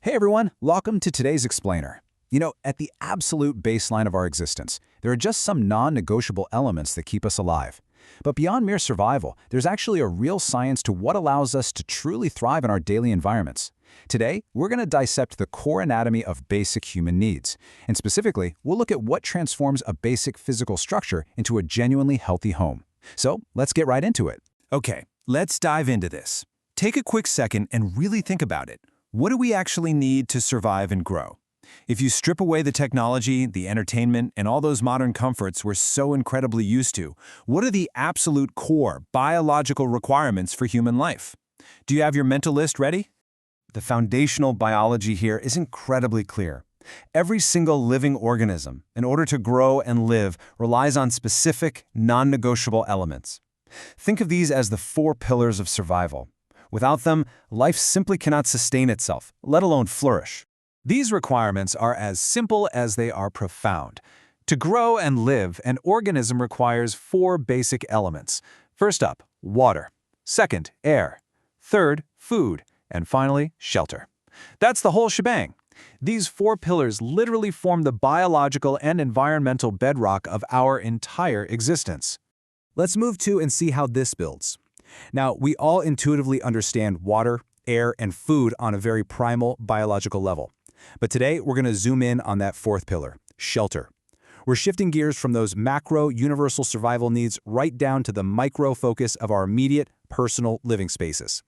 Hey everyone, welcome to today's explainer. At the absolute baseline of our existence, there are just some non-negotiable elements that keep us alive. But beyond mere survival, there's actually a real science to what allows us to truly thrive in our daily environments. Today, we're going to dissect the core anatomy of basic human needs. And specifically, we'll look at what transforms a basic physical structure into a genuinely healthy home. So, let's get right into it. Okay, let's dive into this. Take a quick second and really think about it. What do we actually need to survive and grow? If you strip away the technology, the entertainment, and all those modern comforts we're so incredibly used to, what are the absolute core biological requirements for human life? Do you have your mental list ready? The foundational biology here is incredibly clear. Every single living organism, in order to grow and live, relies on specific, non-negotiable elements. Think of these as the 4 pillars of survival. Without them, life simply cannot sustain itself, let alone flourish. These requirements are as simple as they are profound. To grow and live, an organism requires 4 basic elements. First up, water. Second, air. Third, food. And finally, shelter. That's the whole shebang. These 4 pillars literally form the biological and environmental bedrock of our entire existence. Let's move to and see how this builds. Now, we all intuitively understand water, air, and food on a very primal biological level. But today, we're going to zoom in on that 4th pillar, shelter. We're shifting gears from those macro, universal survival needs right down to the micro focus of our immediate, personal living spaces.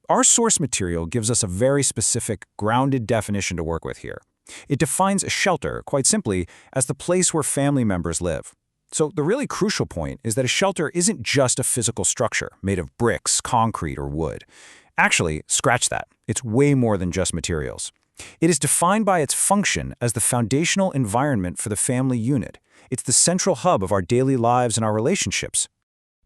Our source material gives us a very specific, grounded definition to work with here. It defines a shelter, quite simply, as the place where family members live. So the really crucial point is that a shelter isn't just a physical structure made of bricks, concrete, or wood. Actually, scratch that. It's way more than just materials. It is defined by its function as the foundational environment for the family unit. It's the central hub of our daily lives and our relationships.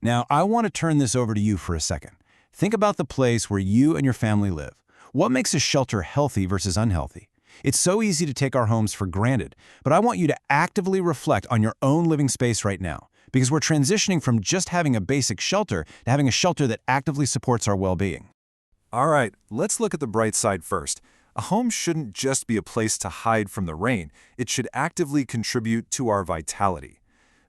Now, I want to turn this over to you for a second. Think about the place where you and your family live. What makes a shelter healthy versus unhealthy? It's so easy to take our homes for granted, but I want you to actively reflect on your own living space right now, because we're transitioning from just having a basic shelter to having a shelter that actively supports our well-being. All right, let's look at the bright side first. A home shouldn't just be a place to hide from the rain. It should actively contribute to our vitality.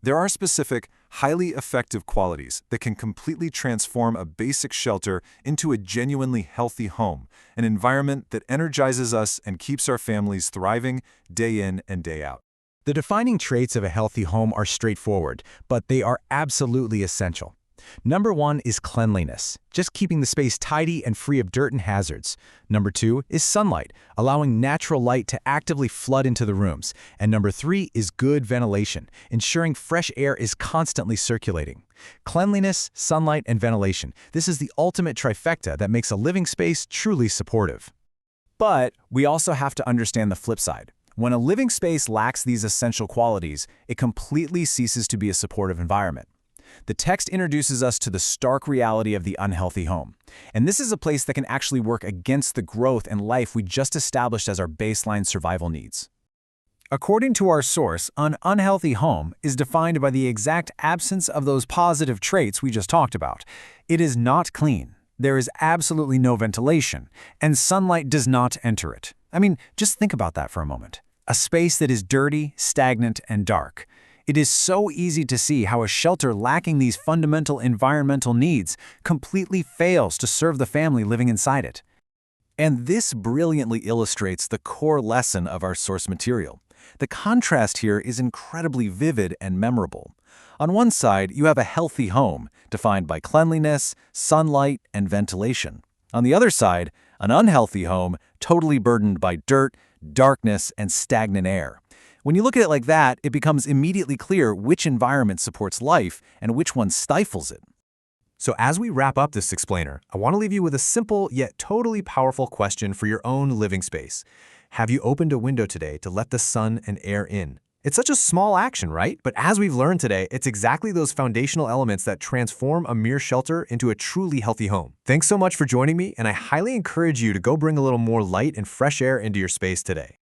There are specific, highly effective qualities that can completely transform a basic shelter into a genuinely healthy home, an environment that energizes us and keeps our families thriving day in and day out. The defining traits of a healthy home are straightforward, but they are absolutely essential. Number 1 is cleanliness, just keeping the space tidy and free of dirt and hazards. Number 2 is sunlight, allowing natural light to actively flood into the rooms. And number 3 is good ventilation, ensuring fresh air is constantly circulating. Cleanliness, sunlight, and ventilation. This is the ultimate trifecta that makes a living space truly supportive. But we also have to understand the flip side. When a living space lacks these essential qualities, it completely ceases to be a supportive environment. The text introduces us to the stark reality of the unhealthy home. And this is a place that can actually work against the growth and life we just established as our baseline survival needs. According to our source, an unhealthy home is defined by the exact absence of those positive traits we just talked about. It is not clean. There is absolutely no ventilation, and sunlight does not enter it. I mean, just think about that for a moment. A space that is dirty, stagnant, and dark. It is so easy to see how a shelter lacking these fundamental environmental needs completely fails to serve the family living inside it. And this brilliantly illustrates the core lesson of our source material. The contrast here is incredibly vivid and memorable. On one side, you have a healthy home, defined by cleanliness, sunlight, and ventilation. On the other side, an unhealthy home, totally burdened by dirt, darkness, and stagnant air. When you look at it like that, it becomes immediately clear which environment supports life and which one stifles it. So as we wrap up this explainer, I want to leave you with a simple yet totally powerful question for your own living space. Have you opened a window today to let the sun and air in? It's such a small action, right? But as we've learned today, it's exactly those foundational elements that transform a mere shelter into a truly healthy home. Thanks so much for joining me, and I highly encourage you to go bring a little more light and fresh air into your space today.